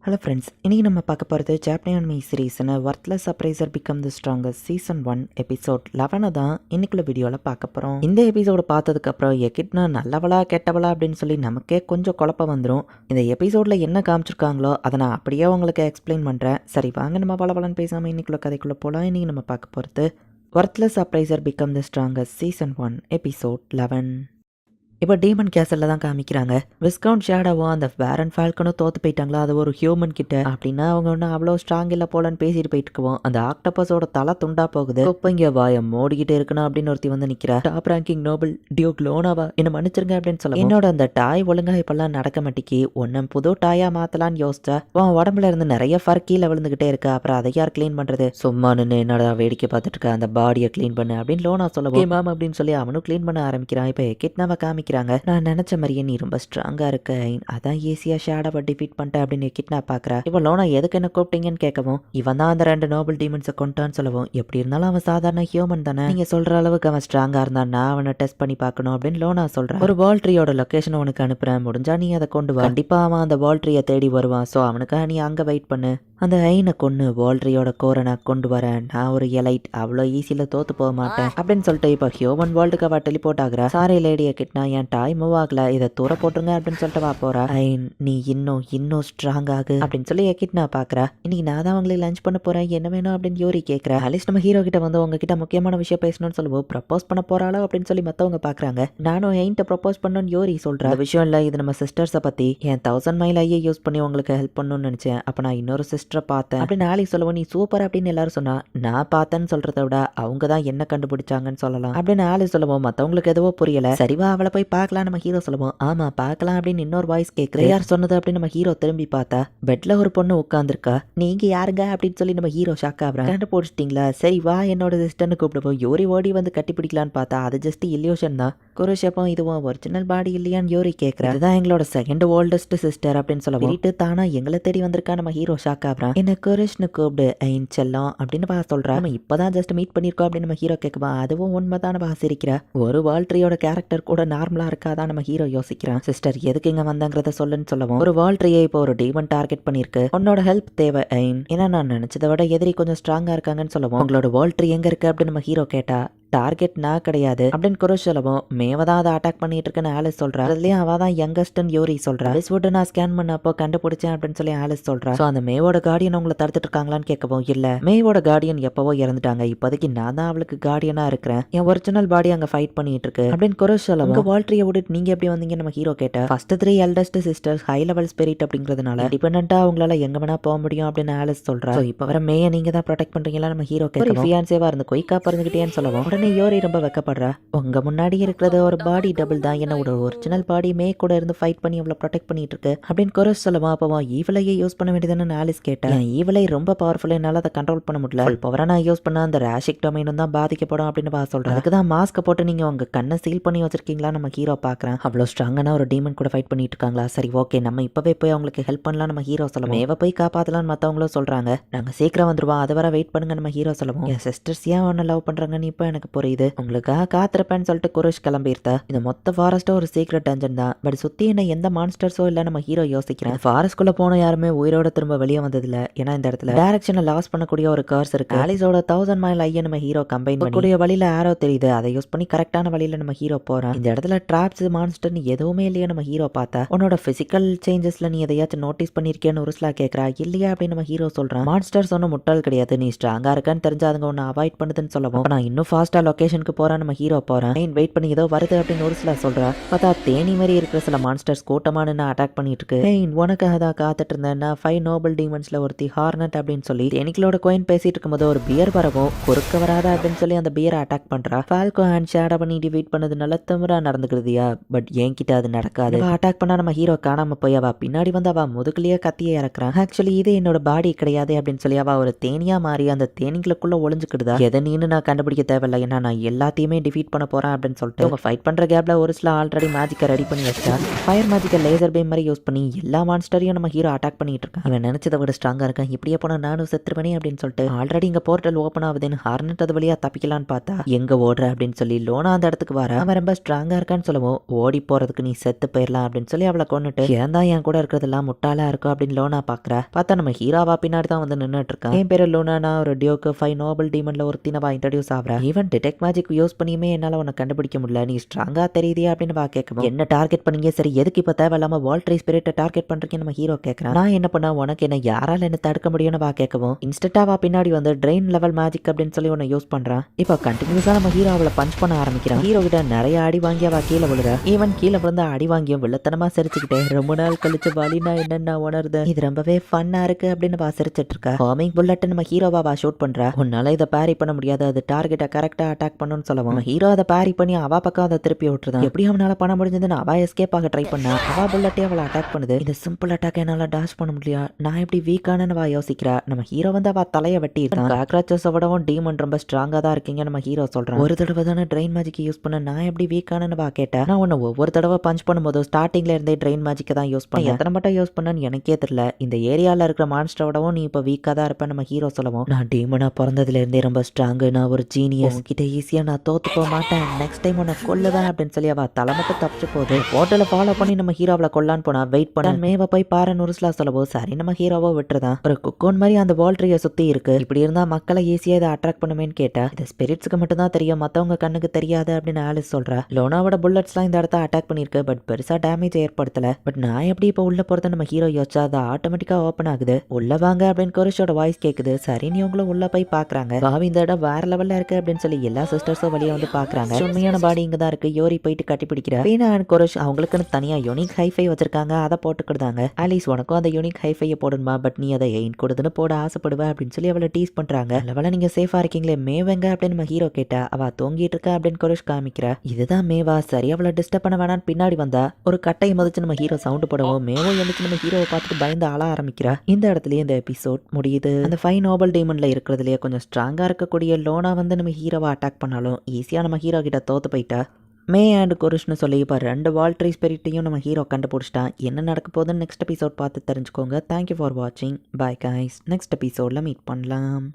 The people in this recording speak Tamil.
ஹலோ ஃப்ரெண்ட்ஸ், இன்றைக்கி நம்ம பார்க்க போகிறது ஜாப்பனியன் மீ சீரீஸ்னு worthless appraiser become the strongest season 1 episode 11 தான் இன்னைக்குள்ள வீடியோவில் பார்க்க போகிறோம். இந்த எபிசோடு பார்த்ததுக்கப்புறம் எக்கிட்னா நல்லவளா கெட்டவளா அப்படின்னு சொல்லி நமக்கே கொஞ்சம் குழப்பம் வந்துடும். இந்த எபிசோடில் என்ன காமிச்சிருக்காங்களோ அதை நான் அப்படியே உங்களுக்கு எக்ஸ்பிளைன் பண்ணுறேன். சரி வாங்க நம்ம வளவலன்னு பேசாமல் இன்னைக்குள்ள கதைக்குள்ளே போகலாம். இன்றைக்கி நம்ம பார்க்க போகிறது worthless appraiser become the strongest season 1 episode 11. இப்போ டீமன் கேசலில் தான் காமிக்கிறாங்க. விஸ்கவுண்ட் ஷேடோவும் அந்த வேரன் ஃபால்கனும் தோற்று போயிட்டாங்களா, அது ஒரு ஹியூமன் கிட்ட அப்படின்னா அவங்க ஒன்றும் அவ்வளோ ஸ்ட்ராங் இல்லை போலன்னு பேசிட்டு போயிட்டு இருக்குவோம். அந்த ஆக்டோபஸோட தலை துண்டா போகுது. இங்கே வாயம் மோடிக்கிட்டே இருக்கணும் அப்படின்னு ஒருத்தி வந்து நிற்கிறா. டாப் ரேங்கிங் நோபல் டியூக் லோனாவா என்ன மன்னிச்சிருங்க அப்படின்னு சொல்ல என்னோட அந்த டாய் ஒழுங்கா இப்பெல்லாம் நடக்க மாட்டேக்கி ஒன்னும் புது டாயா மாத்தலான்னு யோசிச்சா உன் உடம்புல இருந்து நிறைய ஃபர் கீழே விழுந்துகிட்டே இருக்கு. அப்புறம் அதை யார் கிளீன் பண்றது? சும்மா நின்று என்னடா வேடிக்கை பார்த்துட்டு இருக்க, அந்த பாடியை கிளீன் பண்ணு அப்படின்னு லோனா சொல்லுவோம். மேம் அப்படின்னு சொல்லி அவனும் கிளீன் பண்ண ஆரம்பிக்கிறான். இப்போ கிட்னாவை காமிக்கிறாங்க. நான் நினைச்ச மாதிரியே நீ ரொம்ப ஸ்ட்ராங்கா இருக்க, அதான் ஈஸியா ஷேடோவை டிஃபீட் பண்ணிட்டேன் அப்படின்னு கிட்னா பாக்குறா. இவன் லோனா எதுக்கு என்ன கூப்பிட்டீங்கன்னு கேட்கவும் இவன் தான் அந்த 2 நோபல் டீமன்ஸை கொண்டான்னு சொல்லவும் எப்படி இருந்தாலும் அவன் சாதாரண ஹியூமன் தானே, நீங்க சொல்ற அளவுக்கு அவன் ஸ்ட்ராங்கா இருந்தா நான் அவனை டெஸ்ட் பண்ணி பார்க்கணும் அப்படின்னு லோனா சொல்றான். ஒரு வால்ட்ரியோட லொகேஷன் உனக்கு அனுப்புறேன், முடிஞ்சா நீ அதை கொண்டு வா. கண்டிப்பா அவன் அந்த வால்ட்ரியை தேடி வருவான். ஸோ அவனுக்காக நீ அங்க வெயிட் பண்ணு. அந்த ஐனை கொண்டு வால்ட்ரியோட கோரை நான் கொண்டு வரேன். நான் ஒரு எலைட், அவ்வளோ ஈஸியில் தோத்து போக மாட்டேன் அப்படின்னு சொல்லிட்டு இப்போ ஹியூமன் வேர்ல்டுக்கு அவ டெலிபோர்ட் ஆகுறா. சாரி லேடியை கிட்னா என் டாய் மூவ் ஆகல, இதை தூர போட்டுருங்க அப்படின்னு சொல்லிட்டு வா போறா. ஐன் நீ இன்னும் ஸ்ட்ராங் ஆகு அப்படின்னு சொல்லி கிட்னா பாக்குறா. இன்னைக்கு நான் தான் அவங்களை லஞ்ச் பண்ண போறேன், என்ன வேணும் அப்படின்னு யோரி கேட்கறா. அட்லீஸ்ட் நம்ம ஹீரோ கிட்ட வந்து உங்ககிட்ட முக்கியமான விஷயம் பேசணும்னு சொல்லுவோம். ப்ரப்போஸ் பண்ண போறாளோ அப்படின்னு சொல்லி மற்றவங்க பாக்குறாங்க. நானும் எயின்ட்ட ப்ரப்போஸ் பண்ணணும்னு யோரி சொல்றா. விஷயம் இல்லை, இது நம்ம சிஸ்டர்ஸை பத்தி. என் 1000 மைல் ஐயே யூஸ் பண்ணி உங்களுக்கு ஹெல்ப் பண்ணணும்னு நினைச்சேன். அப்ப நான் இன்னொரு சிஸ்டரை பார்த்தேன் அப்படின்னு நாளைக்கு சொல்லுவோம். நீ சூப்பர் அப்படின்னு எல்லாரும் சொன்னா நான் பார்த்தேன்னு சொல்றதை விட அவங்க தான் என்ன கண்டுபிடிச்சாங்கன்னு சொல்லலாம் அப்படின்னு ஆளு சொல்லுவோம். மற்றவங்களுக்கு எதுவோ புரியல. சரிவா அவளை போய் பார்க்கலாம் நம்ம ஹீரோ சொல்லுவோம். ஆமா பார்க்கலாம் அப்படின்னு இன்னொரு வாய்ஸ் கேட்குற. யார் சொன்னது அப்படின்னு நம்ம ஹீரோ திரும்பி பார்த்தா பெட்ல ஒரு பொண்ணு உட்காந்துருக்கா. நீங்க யாருங்க அப்படின்னு சொல்லி நம்ம ஹீரோ ஷாக் ஆகுறா. கண்டுபிடிச்சிட்டீங்களா, சரி வா என்னோட சிஸ்டர்னு கூப்பிடுவோம். யோரி ஓடி வந்து கட்டி பிடிக்கலான்னு பார்த்தா அது ஜஸ்ட் இல்யூஷன் தான். குருஷப்பம் இதுவும் ஒரிஜினல் பாடி இல்லையான்னு யோரி கேட்குறா. இதுதான் எங்களோட செகண்ட் ஓல்டஸ்ட் சிஸ்டர் அப்படின்னு சொல்ல வீட்டு தானா எங்களை தேடி வந்திருக்கா. நம்ம ஹீரோ ஷாக் ஆகுறான். என்ன குருஷ்னு கூப்பிடு ஐன் செல்லம் அப்படின்னு பா சொல்றா. நம்ம இப்பதான் ஜஸ்ட் மீட் பண்ணிருக்கோம் அப்படின்னு நம்ம ஹீரோ கேட்குவா. அதுவும் உண்மைதான் பா சிரிக்கிறா. ஒரு வால்ட்ரியோட கேரக்டர் கூட நார்மலா இருக்காதான் நம்ம ஹீரோ யோசிக்கிறான். சிஸ்டர் எதுக்கு இங்க வந்தாங்கிறத சொல்லுன்னு சொல்லவும் ஒரு வால்ட்ரியை இப்போ ஒரு டீமன் டார்கெட் பண்ணிருக்கு. உன்னோட ஹெல்ப் தேவை ஐன், ஏன்னா நான் நினைச்சதை விட எதிரி கொஞ்சம் ஸ்ட்ராங்கா இருக்காங்கன்னு சொல்லவும் உங்களோட வால்ட்ரி எங்க இருக்கு அப்படின்னு நம்ம ஹீரோ கேட்டா டார்கெட் நான் கிடையாது அப்படின்னு குரோஷ் சொல்லவும் மேவ தான் அதை அட்டாக் பண்ணிட்டு இருக்குன்னு ஆலிஸ் சொல்றா. அதுலயும் அவ தான் யங்கஸ்ட்னு யோரி சொல்றா. ஆலிஸ்வுட் நான் ஸ்கேன் பண்ணப்போ கண்டுபிடிச்சேன் அப்படின்னு சொல்லி ஆலிஸ் சொல்றா. ஸோ அந்த மேவோட கார்டியன் உங்களை தடுத்துட்டு இருக்காங்களான்னு கேட்கவும் இல்ல, மேவோட கார்டியன் எப்பவோ இறந்துட்டாங்க, இப்போதைக்கு நான் தான் அவளுக்கு கார்டியனா இருக்கிறேன், என் ஒரிஜினல் பாடி அங்க ஃபைட் பண்ணிட்டு இருக்கு அப்படின்னு குரோஷ் சொல்லவும் உங்க வால்ட்ரியை விட்டு நீங்க எப்படி வந்தீங்க நம்ம ஹீரோ கேட்டா. First 3 eldest sisters high level spirit அப்படிங்கிறதுனால டிபெண்டா அவங்களால எங்க வேணா போக முடியும் அப்படின்னு ஆலிஸ் சொல்றா. இப்போ வர மேய நீங்க தான் ப்ரொடெக்ட் பண்றீங்களா நம்ம ஹீரோ கேட்க. ஃபியான்சேவா இருந்து கொய்க்கா பறந்துகிட்டேன்னு சொல்லவும் உடனே யோரி ரொம்ப வெக்க உங்க முன்னாடி இருக்கிறது ஒரு பாடி டபுள் தான், என்னோட ஒரிஜினல் பாடி மே கூட இருந்து ஃபைட் பண்ணி அவளை ப்ரொடெக்ட் பண்ணிட்டு இருக்கு அப்படின்னு குரோஷ் சொல்லவா. அப்போ ஈவலையே யூஸ் பண்ண வேண்டியதுன்னு ஆலிஸ் கேட்டேன். ஈவலை ரொம்ப பவர்ஃபுல், என்னால அதை கண்ட்ரோல் பண்ண முடியல. பவரை நான் யூஸ் பண்ண அந்த ரேஷிக் டொமைனும் தான் பாதிக்கப்படும் அப்படின்னு பா சொல்றேன். அதுக்கு தான் மாஸ்க் போட்டு நீங்க உங்க கண்ணை சீல் பண்ணி வச்சிருக்கீங்களா நம்ம ஹீரோ பாக்குறேன். அவ்வளோ ஸ்ட்ராங்கான ஒரு டீமன் கூட ஃபைட் பண்ணிட்டு இருக்காங்களா, சரி ஓகே நம்ம இப்பவே போய் அவங்களுக்கு ஹெல்ப் பண்ணலாம் நம்ம ஹீரோ சொல்லுவோம். மேவ போய் காப்பாத்தலாம்னு மற்றவங்களும் சொல்றாங்க. நாங்க சீக்கிரம் வந்துருவோம், அது வர வெயிட் பண்ணுங்க நம்ம ஹீரோ சொல்லுவோம். என் சிஸ்டர்ஸ் ஏன் ஒன்னு லவ் பண்றாங்கன்னு இப்போ எனக்கு புரியுது, உங்களுக்காக காத்திருப்பேன்னு சொல்லிட்டு குரோஷ் கிளம்பியிருந்தா. இந்த மொத்த ஃபாரஸ்ட்டோ ஒரு சீக்ரெட் டஞ்சன் தான், பட் சுத்தி என்ன எந்த மான்ஸ்டர்ஸோ இல்ல நம்ம ஹீரோ யோசிக்கிறேன். ஃபாரஸ்ட்குள்ள போன யாருமே உயிரோட திரும்ப வெளியே வந்தது இல்ல, ஏன்னா இந்த இடத்துல டைரக்ஷனை லாஸ் பண்ணக்கூடிய ஒரு கர்ஸ் இருக்கு. ஆலிஸோட 1000 மைல் ஐய நம்ம ஹீரோ கம்பைன் பண்ணக்கூடிய வழியில ஆரோ தெரியுது, அதை யூஸ் பண்ணி கரெக்டான வழியில நம்ம ஹீரோ போறான். இந்த இடத்துல டிராப்ஸ் மான்ஸ்டர்னு எதுவுமே இல்லையா நம்ம ஹீரோ பார்த்தா. உன்னோட பிசிக்கல் சேஞ்சஸ்ல நீ எதையாச்சும் நோட்டீஸ் பண்ணிருக்கேன்னு ஒரு சிலா கேட்கறா. இல்லையா அப்படின்னு நம்ம ஹீரோ சொல்றான். மான்ஸ்டர்ஸ் ஒன்னும் முட்டாள் கிடையாது, நீ ஸ்ட்ராங்கா இருக்கான்னு தெரிஞ்சா அதுங்க ஒன்னு அவாய்ட் பண்ணுதுன்னு சொல்லவும் நான் இன்னும் ஃபாஸ்டா லொகேஷனுக்கு போறேன் நம்ம ஹீரோ போறேன். வெயிட் பண்ணி ஏதோ வருது அப்படின்னு ஒரு சில சொல்றா. பார்த்தா தேனி மாதிரி இருக்கிற சில மான்ஸ்டர்ஸ் கூட்டமான அட்டாக் பண்ணிட்டு இருக்கு. உனக்காக தான் காத்துட்டு இருந்தேன், 5 நோபல் டீமன்ஸ்ல ஒருத்தி ஹார்னட் அப்படின்னு சொல்லி தேனிகளோட கோயின் பேசிட்டு இருக்கும்போது ஒரு பியர் வரவும் குறுக்க வராத அப்படின்னு சொல்லி அந்த பியரை அட்டாக் பண்றா. ஃபால்கோ அண்ட் ஷேடோ பண்ணி டிவீட் பண்ணது நல்ல திமிரா நடந்துக்கிறதுயா, பட் என்கிட்ட அது நடக்காது. அட்டாக் பண்ணா நம்ம ஹீரோ காணாம போய் அவ பின்னாடி வந்து அவ முதுகுலயே கத்தியே இறக்குறான். ஆக்சுவலி இது என்னோட பாடி கிடையாது அப்படின்னு சொல்லி அவ ஒரு தேனியா மாறி அந்த தேனிகளுக்குள்ள ஒளிஞ்சுக்கிடுதா. எதை நீன்னு நான் கண்டுபிடிக்க தேவையில்ல, ஏன்னா நான் எல்லாத்தையுமே டிஃபீட் பண்ண போறேன் அப்படின்னு சொல்லிட்டு அவங்க ஃபைட் பண்ற கேப்ல ஒரு சில ஆல்ரெடி மேஜிக்கை ரெடி பண்ணி வச்சா ஃபயர் மேஜிக்கை லேசர் பீம் மாதிரி யூஸ் பண்ணி எல்லா மான்ஸ்டரையும் நம்ம ஹீரோ அட்டாக் பண்ணிட்டு இருக்கான். இவன் நினைச்சதை விட ஸ்ட்ராங்கா இருக்கான், இப்படியே போனா நானும் செத்துருவேனே அப்படின்னு சொல்லிட்டு ஆல்ரெடி இங்க போர்ட்டல் ஓப்பன் ஆகுதுன்னு ஹார்னட் அது வழியா தப்பிக்கலான்னு பார்த்தா எங்க ஓடுற அப்படின்னு சொல்லி லோனா அந்த இடத்துக்கு வர அவன் ரொம்ப ஸ்ட்ராங்கா இருக்கான்னு சொல்லவும் ஓடி போறதுக்கு நீ செத்து போயிடலாம் அப்படின்னு சொல்லி அவளை கொண்டுட்டு ஏன் தான் என் கூட இருக்கிறதெல்லாம் முட்டாளா இருக்கும் அப்படின்னு லோனா பாக்குறா. பார்த்தா நம்ம ஹீரோவா பின்னாடி தான் வந்து நின்னுட்டு இருக்கான். என் பேரு லோனா, நான் ஒரு டியோக்கு 5 நோபல் டீமன்ல ஒரு தினவா இன்ட்ரடியூஸ் ஆகிறா. ஈவன் டிடெக்ட் மேஜிக் யூஸ் பண்ணியுமே என்னால உன்னை கண்டுபிடிக்க முடியல, நீ ஸ்ட்ராங்கா தெரியுதே அப்படின்னு வா கேட்கும். என்ன டார்கெட் பண்ணீங்க, சரி எதுக்கு இப்ப தேவையில்லாம வால்ட்ரி ஸ்பிரிட்டை டார்கெட் பண்றீங்க நம்ம ஹீரோ கேட்கறான். நான் என்ன பண்ண, உனக்கு என்ன யாரால என்ன தடுக்க முடியும்னு வா கேட்கவும் இன்ஸ்டன்டா வா பின்னாடி வந்து ட்ரெயின் லெவல் மேஜிக் அப்படின்னு சொல்லி உன்னை யூஸ் பண்றான். இப்போ கண்டினியூஸா நம்ம ஹீரோ அவளை பஞ்ச் பண்ண ஆரம்பிக்கிறான். ஹீரோ கிட்ட நிறைய அடி வாங்கி அவ கீழே விழுற. ஈவன் கீழே விழுந்த அடி வாங்கியும் வில்லத்தனமா சிரிச்சுக்கிட்டே ரொம்ப நாள் கழிச்சு வலினா என்னன்னு உணர்து, இது ரொம்பவே ஃபன்னா இருக்கு அப்படின்னு வா சிரிச்சிட்டு இருக்கா. ஹோமிங் புல்லட் நம்ம ஹீரோவா வா ஷூட் பண்றா. உன்னால இதை பேரி பண்ண முடியாது, அது டார்கெட்டை கரெக்டா அட்டாக் பண்ணுன்னு சொல்லவும் ஹீரோ அதை பேரி பண்ணி அவ பக்கம் அதை திருப்பி விட்டுருதான். எப்படி அவனால பண்ண முடிஞ்சதுன்னு அவ எஸ்கேப் ஆக ட்ரை பண்ணா. அவ புல்லட்டே அவளை அட்டாக் பண்ணுது. இந்த சிம்பிள் அட்டாக் என்னால டாஷ் பண்ண முடியல, நான் எப்படி வீக்கானு வா யோசிக்கிறா. நம்ம ஹீரோ வந்து அவ தலையை வெட்டி இருக்கான். காக்ராச்சஸை விடவும் டீமன் ரொம்ப ஸ்ட்ராங்கா தான் இருக்கீங்க நம்ம ஹீரோ சொல்றான். ஒரு தடவை தானே ட்ரெயின் மேஜிக் யூஸ் பண்ண, நான் எப்படி வீக்கானு வா கேட்டா. நான் உன்னை ஒவ்வொரு தடவை பஞ்ச் பண்ணும்போது ஸ்டார்டிங்ல இருந்தே ட்ரெயின் மேஜிக்கை தான் யூஸ் பண்ண, எத்தனை மட்டும் யூஸ் பண்ணு எனக்கே தெரியல, இந்த ஏரியால இருக்கிற மான்ஸ்டரை விடவும் நீ இப்ப வீக்கா தான் இருப்ப நம்ம ஹீரோ சொல்லவும் நான் டீமனா பிறந்ததுல இருந்தே ரொம்ப ஸ்ட்ராங்கு, நான் ஒரு ஜீனியஸ் கிட்ட ஈஸியா நான் தோத்து போக மாட்டேன், நெக்ஸ்ட் டைம் உன்னை கொல்லுவேன் அப்படின்னு சொல்லி அவ தலை மட்டும் தப்பிச்சு போகுது. ஹோட்டலை ஃபாலோ பண்ணி நம்ம ஹீரோவை கொல்லான்னு போனா வெயிட் பண்ண மேவ போய் பாரு நுருஸ்லா சொல்லவோ சரி நம்ம ஹீரோவோ விட்டுருதான். ஒரு குக்கோன் மாதிரி அந்த வால்ட்ரியை சுத்தி இருக்கு, இப்படி இருந்தா மக்களை ஈஸியா இதை அட்ராக்ட் பண்ணுமேன்னு கேட்டா இது ஸ்பிரிட்ஸ்க்கு மட்டும் தான் தெரியும், மத்தவங்க கண்ணுக்கு தெரியாது அப்படின்னு ஆலிஸ் சொல்றா. லோனாவோட புல்லட்ஸ்லாம் இந்த இடத்த அட்டாக் பண்ணிருக்கு, பட் பெருசா டேமேஜ் ஏற்படுத்தல. பட் நான் எப்படி இப்போ உள்ள போறது நம்ம ஹீரோ யோசிச்சா அது ஆட்டோமேட்டிக்கா ஓப்பன் ஆகுது. உள்ள வாங்க அப்படின்னு கோரிஷோட வாய்ஸ் கேக்குது. சரி நீங்களும் உள்ள போய் பாக்குறாங்க. பாவி இந்த இடம் வேற லெவல்ல இருக்கு அப்படின்னு சொல்லி எல்லா சிஸ்டர்ஸும் வெளியே வந்து பாக்குறாங்க. உண்மையான பாடி இங்க தான் இருக்கு. யோரி போயிட்டு கட்டி பிடிக்கிறா. வீணா அண்ட் கோரிஷ் அவங்களுக்குன்னு தனியா யூனிக் ஹைஃபை வச்சிருக்காங்க, அதை போட்டுக்கிட்டாங்க. ஆலிஸ் உனக்கும் அந்த யூனிக் ஹைஃபையை போடணுமா, பட் நீ அதை எயின் கொடுதுன்னு போட ஆசைப்படுவ அப்படின்னு சொல்லி அவளை டீஸ் பண்றாங்க. லெவல நீங்க சேஃபா இருக்கீங்களே மேவங்க அப்படின்னு நம்ம ஹீரோ கேட்டா அவ தூங்கிட்டு இருக்கா அப்படின்னு கோரிஷ் காமிக்கிறா. இதுதான் மேவா, சரி அவளை டிஸ்டர்ப் பண்ண வேணான்னு பின்னாடி வந்தா ஒரு கட்டையை மதிச்சு நம்ம ஹீரோ சவுண்ட் போடவும் மேவோ எழுந்து நம்ம ஹீரோவை பார்த்துட்டு பயந்து ஆள ஆரம்பிக்கிறா. இந்த இடத்துலயே இந்த எபிசோட் முடியுது. அந்த 5 நோபல் டீமன்ல இருக்கிறதுலயே கொஞ்சம் ஸ்ட்ராங்கா இருக்கக்கூடிய லோனா வந்து நம்ம ஹீரோவை அட்டாக் பண்ணாலும் ஈஸியா நம்ம ஹீரோ கிட்ட தோத்து போயிட்டா. மே அண்ட் கோரிஷ்னு சொல்லி இப்போ 2 வால்ட்ரி ஸ்பிரிட்டையும் நம்ம ஹீரோ கண்டுபிடிச்சிட்டான். என்ன நடக்க போகுதுன்னு நெக்ஸ்ட் எபிசோட் பார்த்து தெரிஞ்சுக்கோங்க. தேங்க்யூ ஃபார் வாட்சிங். பை கைஸ், நெக்ஸ்ட் எபிசோட்ல மீட் பண்ணலாம்.